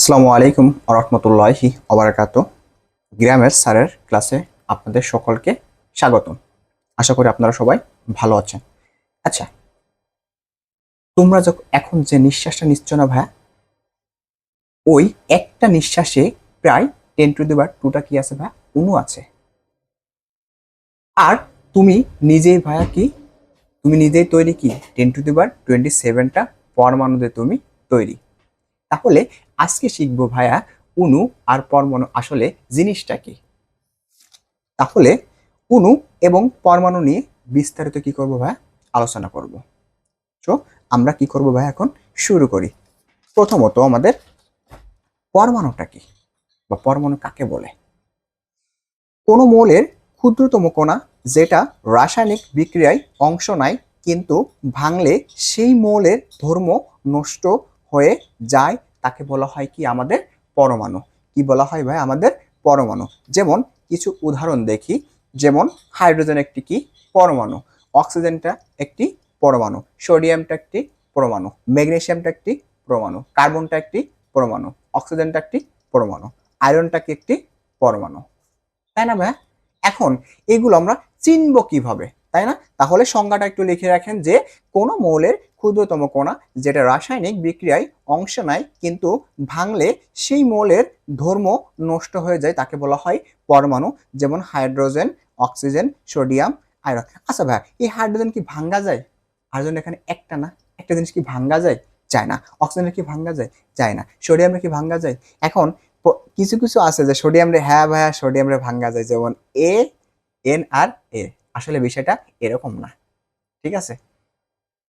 আসসালামু আলাইকুম রহমতুল্লাহি ওবারাকাতু। গ্রামের স্যারের ক্লাসে আপনাদের সকলকে স্বাগতম। আশা করি আপনারা সবাই ভালো আছেন। আচ্ছা, তোমরা যখন এখন যে নিঃশ্বাসটা নিচ্ছ না ভাইয়া, ওই একটা নিঃশ্বাসে প্রায় 10⁻²টা কি আছে ভাইয়া? অণু আছে। আর তুমি নিজেই ভাইয়া কি, তুমি নিজেই তৈরি কি 10⁻27টা পরমাণু দিয়ে তুমি তৈরি। তাহলে আজকে শিখবো ভাইয়া অণু আর পরমাণু আসলে জিনিসটা কি। তাহলে অণু এবং পরমাণু নিয়ে বিস্তারিত কি করব ভাই, আলোচনা করব। তো আমরা কি করব ভাই, এখন শুরু করি। প্রথমত আমাদের পরমাণুটা কি বা পরমাণু কাকে বলে। কোন মৌলের ক্ষুদ্রতম কণা যেটা রাসায়নিক বিক্রিয়ায় অংশ নেয় কিন্তু ভাঙলে সেই মৌলের ধর্ম নষ্ট হয়ে যায় তাকে বলা হয় কি আমাদের পরমাণু। কি বলা হয় ভাই, আমাদের পরমাণু। যেমন কিছু উদাহরণ দেখি। যেমন হাইড্রোজেন একটি কি পরমাণু, অক্সিজেনটা একটি পরমাণু, সোডিয়ামটা একটি পরমাণু, ম্যাগনেসিয়ামটা একটি পরমাণু, কার্বনটা একটি পরমাণু, অক্সিজেনটা একটি পরমাণু, আয়রনটা কি একটি পরমাণু। তাই না ভাই? এখন এগুলো আমরা চিনব কিভাবে, তাই না? তাহলে সংজ্ঞাটা একটু লিখে রাখেন যে কোন মৌলের ক্ষুদ্রতম কণা যেটা রাসায়নিক বিক্রিয়ায় অংশ নেয় কিন্তু ভাঙলে সেই মৌলের ধর্ম নষ্ট হয়ে যায় তাকে বলা হয় পরমাণু। যেমন হাইড্রোজেন, অক্সিজেন, সোডিয়াম, আয়রন। আচ্ছা ভাই, এই হাইড্রোজেন কি ভাঙ্গা যায়? হাইড্রোজেন এখানে একটা না, একটা জিনিস কি ভাঙ্গা যায়? যায় না। অক্সিজেনের কি ভাঙ্গা যায়? যায় না। সোডিয়ামের কি ভাঙ্গা যায়? এখন কিছু কিছু আছে যে সোডিয়াম রে, হ্যাঁ ভাইয়া সোডিয়াম রে ভাঙ্গা যায়, যেমন এ এন আর এ। আসলে বিষয়টা এরকম না, ঠিক আছে?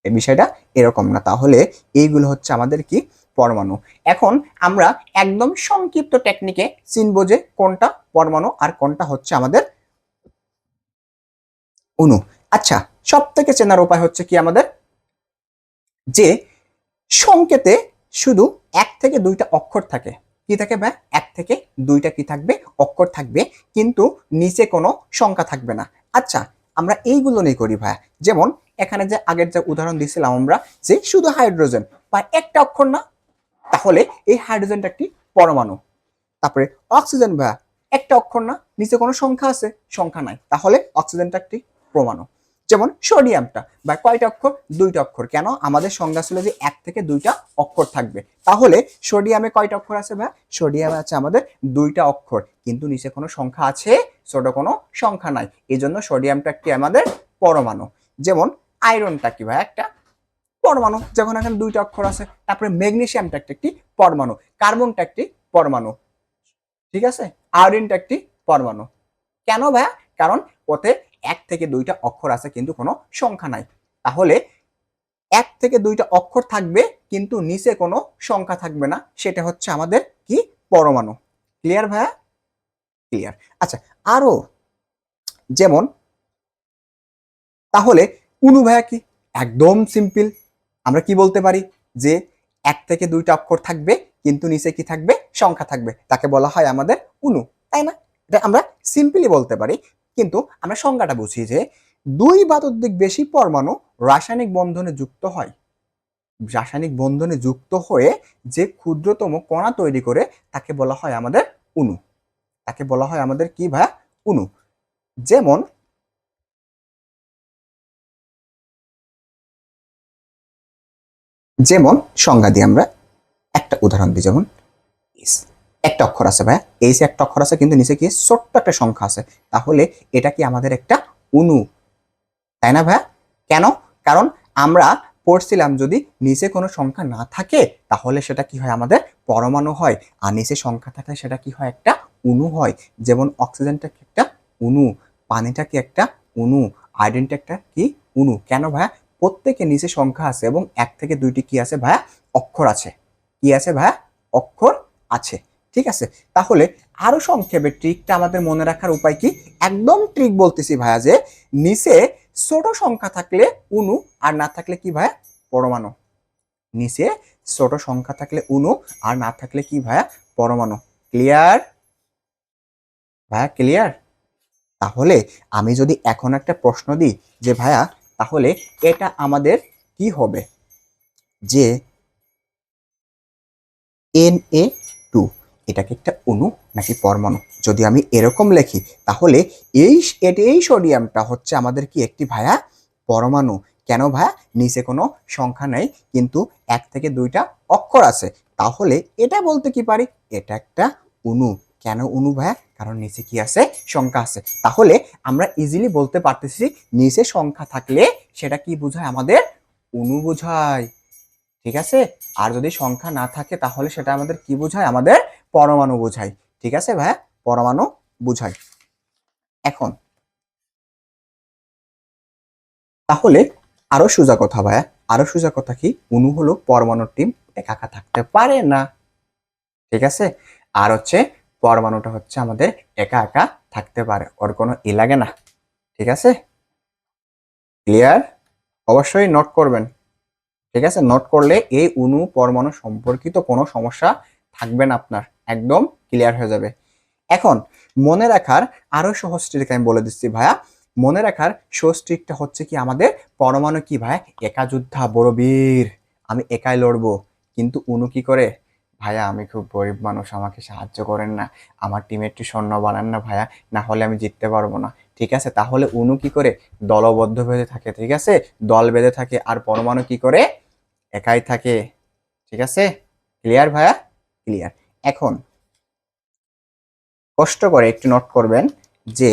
এই বিষয়টা এরকম না। তাহলে এইগুলো হচ্ছে আমাদের কি পরমাণু। এখন আমরা একদম সংক্ষিপ্ত টেকনিকে চিনবো যে কোনটা পরমাণু আর কোনটা হচ্ছে আমাদের অণু। আচ্ছা, সব থেকে চেনার উপায় হচ্ছে কি আমাদের, যে সংকেতে শুধু 1 থেকে 2টা অক্ষর থাকে। কি থাকে ভাই? 1 থেকে 2টা কি থাকবে? অক্ষর থাকবে, কিন্তু নিচে কোনো সংখ্যা থাকবে না। আচ্ছা, আমরা এইগুলো নিয়ে করি ভাই। যেমন এখানে যে আগের যে উদাহরণ দিয়েছিলাম আমরা, যে শুধু হাইড্রোজেন বা একটা অক্ষর না, তাহলে এই হাইড্রোজেনটা একটি পরমাণু। তারপরে অক্সিজেন ভাই, একটা অক্ষর না, নিচে কোনো সংখ্যা আছে? সংখ্যা নাই, তাহলে অক্সিজেনটা একটি পরমাণু। যেমন সোডিয়ামটা বা কয়টা অক্ষর? 2টা অক্ষর। কেন? আমাদের সংজ্ঞা ছিল যে 1 থেকে 2টা অক্ষর থাকবে। তাহলে সোডিয়ামে কয়টা অক্ষর আছে ভাই? সোডিয়ামে আছে আমাদের 2টা অক্ষর, কিন্তু নিচে কোনো সংখ্যা আছে? ছোট কোনো সংখ্যা নাই, এই জন্য সোডিয়ামটা একটি আমাদের পরমাণু। যেমন আয়রনটা কি ভাই? একটা পরমাণু, যখন এখানে 2টা অক্ষর আছে। তারপরে ম্যাগনেসিয়ামটা একটি পরমাণু, কার্বনটা একটি পরমাণু, ঠিক আছে? আয়োডিনটা একটি পরমাণু। কেন ভাইয়া? কারণ ওতে 1 থেকে 2টা অক্ষর আছে কিন্তু কোনো সংখ্যা নাই। তাহলে 1 থেকে 2টা অক্ষর থাকবে কিন্তু নিচে কোনো সংখ্যা থাকবে না, সেটা হচ্ছে আমাদের কি পরমাণু। ক্লিয়ার ভাইয়া? ক্লিয়ার। আচ্ছা, আরো যেমন, তাহলে অণু ভাইয়া কি? একদম সিম্পল। আমরা কি বলতে পারি যে 1 থেকে 2টা অক্ষর থাকবে কিন্তু নিচে কি থাকবে? সংখ্যা থাকবে, তাকে বলা হয় আমাদের অণু, তাই না? এটা আমরা সিম্পলি বলতে পারি। কিন্তু আমরা সংজ্ঞাটা বুঝি যে 2 বা ততোধিক বেশি পরমাণু রাসায়নিক বন্ধনে যুক্ত হয়, রাসায়নিক বন্ধনে যুক্ত হয়ে যে ক্ষুদ্রতম কণা তৈরি করে তাকে বলা হয় আমাদের অণু। তাকে বলা হয় আমাদের কি ভাইয়া? অণু। যেমন যেমন সংজ্ঞা দিই আমরা, একটা উদাহরণ দিই। যেমন এস, একটা অক্ষর আছে ভাইয়া, এইস একটা অক্ষর আছে কিন্তু নিচে কি ছোট্ট একটা সংখ্যা আছে, তাহলে এটা কি আমাদের একটা অণু, তাই না ভাইয়া? কেন? কারণ আমরা পড়ছিলাম যদি নিচে কোনো সংখ্যা না থাকে তাহলে সেটা কি হয়? আমাদের পরমাণু হয়। আর নিচে সংখ্যা থাকলে সেটা কি হয়? একটা অণু হয়। যেমন অক্সিজেনটা কি একটা অণু, পানিটা কি একটা অণু, আয়োডিনটা একটা কি অণু। কেন ভাইয়া? প্রত্যেকে নিচে সংখ্যা আছে এবং 1 থেকে 2টি কি আছে ভাইয়া? অক্ষর আছে। কি আছে ভাইয়া? অক্ষর আছে। ঠিক আছে? তাহলে আরো সংক্ষেপে ট্রিকটা আমাদের মনে রাখার উপায় কি? একদম ট্রিক বলতেছি ভাইয়া, যে নিচে ছোট সংখ্যা থাকলে অণু, আর না থাকলে কি ভাইয়া? পরমাণু। নিচে ছোট সংখ্যা থাকলে অণু, আর না থাকলে কি ভাইয়া? পরমাণু। ক্লিয়ার ভাইয়া? ক্লিয়ার? তাহলে আমি যদি এখন একটা প্রশ্ন দিই যে ভাইয়া তাহলে এটা আমাদের কি হবে, যে Na এটা কি একটা অণু নাকি পরমাণু? যদি আমি এরকম লিখি তাহলে এই সোডিয়ামটা হচ্ছে আমাদের কি একটি ভাইয়া পরমাণু। কেন ভাইয়া? নিচে কোনো সংখ্যা নেই, কিন্তু 1 থেকে 2টা অক্ষর আছে। তাহলে এটা বলতে কি পারি? এটা একটা অণু। কেন অণু ভাইয়া? কারণ নিচে কি আছে? সংখ্যা আছে। তাহলে আমরা ইজিলি বলতে পারতেছি নিচে সংখ্যা থাকলে সেটা কি বোঝায়? আমাদের অণু বোঝায়। ঠিক আছে? আর যদি সংখ্যা না থাকে তাহলে সেটা আমাদের কি বোঝায়? আমাদের পরমাণু বোঝায়। ঠিক আছে ভাইয়া? পরমাণু বোঝায়। এখন তাহলে আরো সোজা কথা ভাইয়া, আরো সোজা কথা কি? অণু হলো পরমাণুর টিম, একা একা থাকতে পারে না। ঠিক আছে? আর হচ্ছে পরমাণুটা হচ্ছে আমাদের একা একা থাকতে পারে, ওর কোনো লাগে না। ঠিক আছে? ক্লিয়ার? অবশ্যই নোট করবেন। ঠিক আছে? নোট করলে এই অণু পরমাণু সম্পর্কিত কোনো সমস্যা থাকবে না আপনার, একদম ক্লিয়ার হয়ে যাবে। এখন মনে রাখার আরো সহজ ট্রিক আমি বলে দিচ্ছি ভাইয়া। মনে রাখার সহজ ট্রিকটা হচ্ছে কি, আমাদের পরমাণু কি ভাইয়া? একা যোদ্ধা, বড় বীর, আমি একাই লড়বো। কিন্তু অণু কি করে? ভাইয়া আমি খুব গরিব মানুষ, আমাকে সাহায্য করেন না, আমার টিমে একটু সৈন্য বানান না ভাইয়া, না হলে আমি জিততে পারবো না। ঠিক আছে? তাহলে অণু কি করে? দলবদ্ধ বেঁধে থাকে। ঠিক আছে? দল বেঁধে থাকে। আর পরমাণু কি করে? একাই থাকে। ঠিক আছে? ক্লিয়ার ভাইয়া? ক্লিয়ার। এখন কষ্ট করে একটু নোট করবেন যে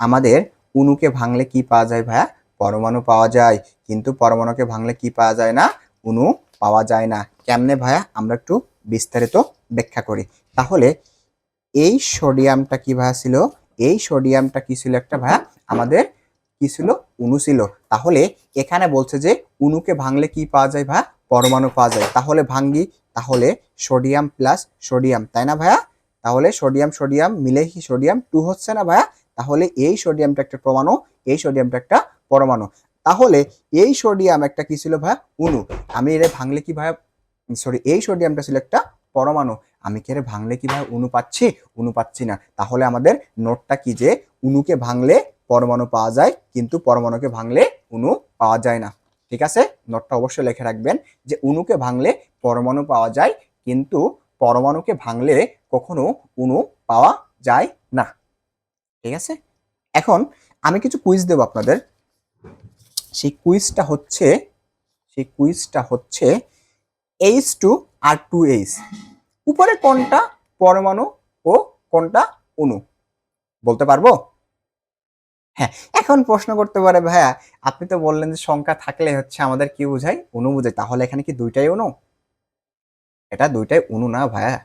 আমাদের অণুকে ভাঙলে কি পাওয়া যায় ভাইয়া? পরমাণু পাওয়া যায়। কিন্তু পরমাণুকে ভাঙলে কি পাওয়া যায় না? অণু পাওয়া যায় না। কেমনে ভাইয়া? আমরা একটু বিস্তারিত ব্যাখ্যা করি। তাহলে এই সোডিয়ামটা কি ভাইয়া ছিল? এই সোডিয়ামটা কি ছিল? একটা ভাইয়া আমাদের কি ছিল? অণু ছিল। তাহলে এখানে বলছে যে অণুকে ভাঙলে কি পাওয়া যায় ভাইয়া? পরমাণু পাওয়া যায়। তাহলে ভাঙ্গি, তাহলে সোডিয়াম প্লাস সোডিয়াম, তাই না ভাইয়া? তাহলে সোডিয়াম সোডিয়াম মিলে কি সোডিয়াম 2 হচ্ছে না ভাইয়া? তাহলে এই সোডিয়ামটা একটা পরমাণু, এই সোডিয়ামটা একটা পরমাণু। তাহলে এই সোডিয়াম একটা কি ছিল ভাইয়া? অণু। আমি এর ভাঙলে কি ভাইয়া? সরি, এই সোডিয়ামটা ছিল একটা পরমাণু। আমি কি এর ভাঙলে কি ভাইয়া অণু পাচ্ছি? অণু পাচ্ছি না। তাহলে আমাদের নোটটা কি, যে অণুকে ভাঙলে পরমাণু পাওয়া যায়, কিন্তু পরমাণুকে ভাঙলে অণু পাওয়া যায় না। ঠিক আছে? নোটটা অবশ্যই লিখে রাখবেন যে অণুকে ভাঙলে পরমাণু পাওয়া যায়, কিন্তু পরমাণুকে ভাঙলে কখনো অণু পাওয়া যায় না। ঠিক আছে? এখন আমি কিছু কুইজ দেব আপনাদের। সেই কুইজটা হচ্ছে সেই কুইজটা হচ্ছে H2 আর 2H, উপরে কোনটা পরমাণু ও কোনটা অণু? বলতে পারবো? হ্যাঁ। এখন প্রশ্ন করতে পারে ভাইয়া আপনি তো বললেন যে সংখ্যা থাকলে হচ্ছে আমাদের কি বোঝায়? অণু বোঝায়। তাহলে এখানে কি দুইটাই অণু? এটা দুইটাই অণু না ভাইয়া।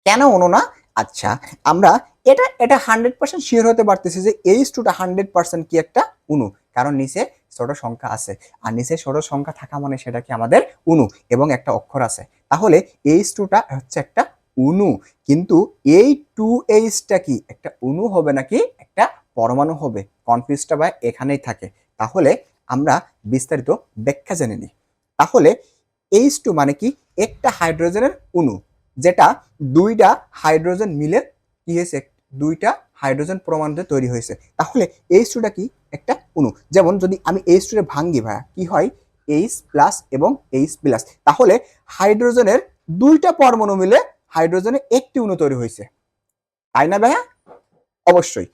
কেন অণু না? আচ্ছা, আমরা এটা এটা 100% শিওর হতে পারতেছি যে H2টা 100% কি একটা অণু, কারণ নিচে ছোট সংখ্যা আছে। আর নিচে ছোট সংখ্যা থাকা মানে সেটা কি আমাদের অণু, এবং একটা অক্ষর আছে। তাহলে H2টা হচ্ছে একটা অণু। কিন্তু এই 2Hটা কি একটা অণু হবে নাকি একটা পরমাণু হবে? কনফিউজটা ভাই এখানেই থাকে। তাহলে আমরা বিস্তারিত ব্যাখ্যা জেনে নিই। তাহলে H2 মানে কি? একটা হাইড্রোজেনের অণু, যেটা দুইটা হাইড্রোজেন মিলে কি হয়েছে? দুইটা হাইড্রোজেন পরমাণুতে তৈরি হয়েছে। তাহলে H2টা কি? একটা অণু। যেমন যদি আমি H2 এর ভাঙ্গি ভাইয়া, কি হয়? H প্লাস এবং H প্লাস। তাহলে হাইড্রোজেনের দুইটা পরমাণু মিলে হাইড্রোজেনে একটি অণু তৈরি হয়েছে, তাই না ভাইয়া? অবশ্যই।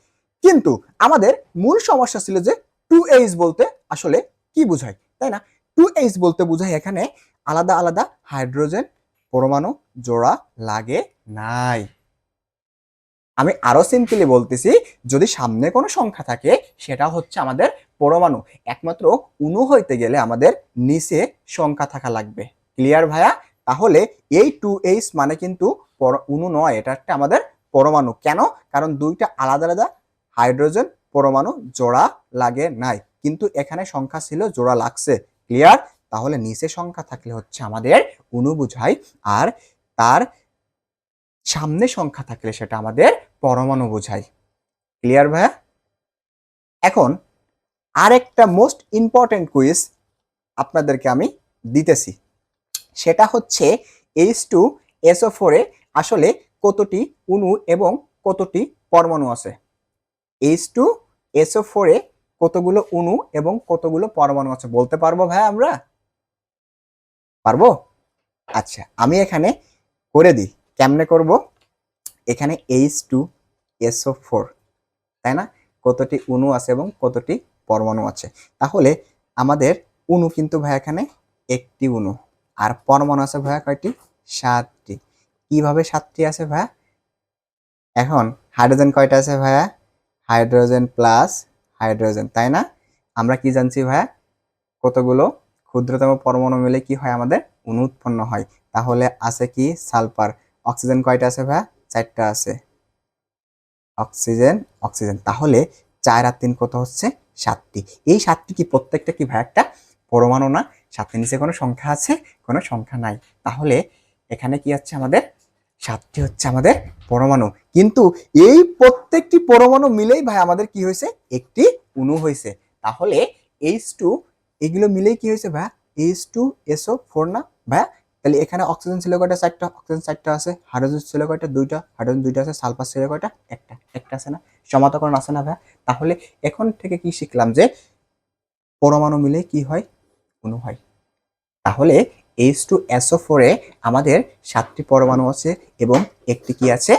কিন্তু আমাদের মূল সমস্যা ছিল যে 2H বলতে আসলে কি বোঝায়, তাই না? 2H বলতে বোঝায় এখানে আলাদা আলাদা হাইড্রোজেন পরমাণু জোড়া লাগে নাই। আমি আরো সিম্পলি বলতেছি, যদি সামনে কোনো সংখ্যা থাকে সেটা হচ্ছে আমাদের পরমাণু। একমাত্র অণু হইতে গেলে আমাদের নিচে সংখ্যা থাকা লাগবে। ক্লিয়ার ভাইয়া? তাহলে এই 2H মানে কিন্তু অণু নয়, এটা একটা আমাদের পরমাণু। কেন? কারণ দুইটা আলাদা আলাদা হাইড্রোজেন পরমাণু জোড়া লাগে নাই, কিন্তু এখানে সংখ্যা ছিল, জোড়া লাগছে। ক্লিয়ার? তাহলে নিচে সংখ্যা থাকলে হচ্ছে আমাদের অণু বোঝায়, আর তার সামনে সংখ্যা থাকলে সেটা আমাদের পরমাণু বোঝায়। ক্লিয়ার ভাইয়া? এখন আরেকটা মোস্ট ইম্পর্টেন্ট কুইজ আপনাদেরকে আমি দিতেছি, সেটা হচ্ছে H2SO4 এ আসলে কতটি অণু এবং কতটি পরমাণু আছে? H2SO4 এ কতগুলো অণু এবং কতগুলো পরমাণু আছে বলতে পারবো ভাইয়া? আমরা পারবো? আচ্ছা, আমি এখানে করে দিই। কেমনে করব? এখানে H2SO4, তাই না? কতটি অণু আছে এবং কতটি পরমাণু আছে। তাহলে আমাদের অণু কিন্তু ভাই এখানে একটি অণু, আর পরমাণু আছে ভাইয়া কয়টি? 7টি। কিভাবে 7টি আছে ভাইয়া? এখন হাইড্রোজেন কয়টা আছে ভাইয়া? হাইড্রোজেন প্লাস হাইড্রোজেন, তাই না? আমরা কি জানছি ভাইয়া? কতগুলো ক্ষুদ্রতম পরমাণু মিলে কি হয়? আমাদের অণু উৎপন্ন হয়। তাহলে আছে কি? সালফার। অক্সিজেন কয়টা আছে ভাইয়া? 4টা আছে। অক্সিজেন অক্সিজেন, তাহলে 4 আর 3 কত হচ্ছে? 7টি। এই 7টি কি প্রত্যেকটা কি ভাই একটা পরমাণু না? 7টির নিচে কোনো সংখ্যা আছে? কোনো সংখ্যা নাই। তাহলে এখানে কি আছে আমাদের? 7টি হচ্ছে আমাদের পরমাণু। কিন্তু এই প্রত্যেকটি পরমাণু মিলেই ভাই আমাদের কি হয়েছে? একটি অণু হয়েছে। তাহলে H2 এগুলো মিলেই কি হয়েছে ভাই? H2SO4 না ভাই? তাহলে এখানে অক্সিজেন ছিল কয়টা? 4টা। অক্সিজেন 4টা আছে। হাইড্রোজেন ছিল কয়টা? 2টা। হাইড্রোজেন 2টা আছে। সালফার ছিল কয়টা? একটা। একটা আছে না? সমান্তরাল আছে না ভাই? তাহলে এখন থেকে কি শিখলাম? যে পরমাণু মিলে কি হয়? অণু হয়। তাহলে H2SO4 এ আমাদের 7টি পরমাণু আছে এবং একটি কি আছে?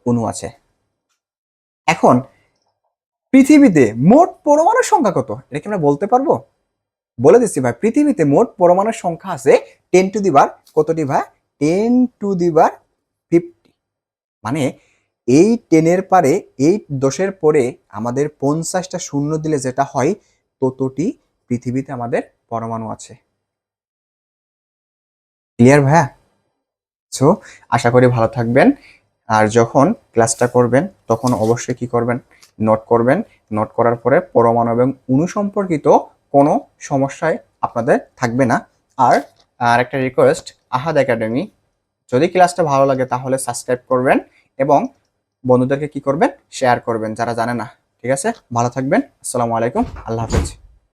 অণু আছে। এখন পৃথিবীতে মোট পরমাণুর সংখ্যা কত? এটা কি আমরা বলতে পারবো? বলে দিচ্ছি ভাই, পৃথিবীতে মোট পরমাণুর সংখ্যা আছে 10 টু দি বার কতটি ভাই? 10 টু দি বার 50। মানে এই 10-এর পারে, এই 10-এর পরে আমাদের 50টা শূন্য দিলে যেটা হয়, ততটি পৃথিবীতে আমাদের পরমাণু আছে। ক্লিয়ার ভাইয়া? সো আশা করি ভালো থাকবেন। আর যখন ক্লাসটা করবেন তখন অবশ্যই কি করবেন? নোট করবেন। নোট করার পরে পরমাণু এবং অণু সম্পর্কিত কোনো সমস্যায় আপনাদের থাকবে না। আর আর একটা রিকোয়েস্ট, আহাদ একাডেমি, যদি ক্লাসটা ভালো লাগে তাহলে সাবস্ক্রাইব করবেন এবং বন্ধুদেরকে কি করবেন? শেয়ার করবেন যারা জানে না। ঠিক আছে? ভালো থাকবেন। আসসালামু আলাইকুম। আল্লাহ হাফেজ।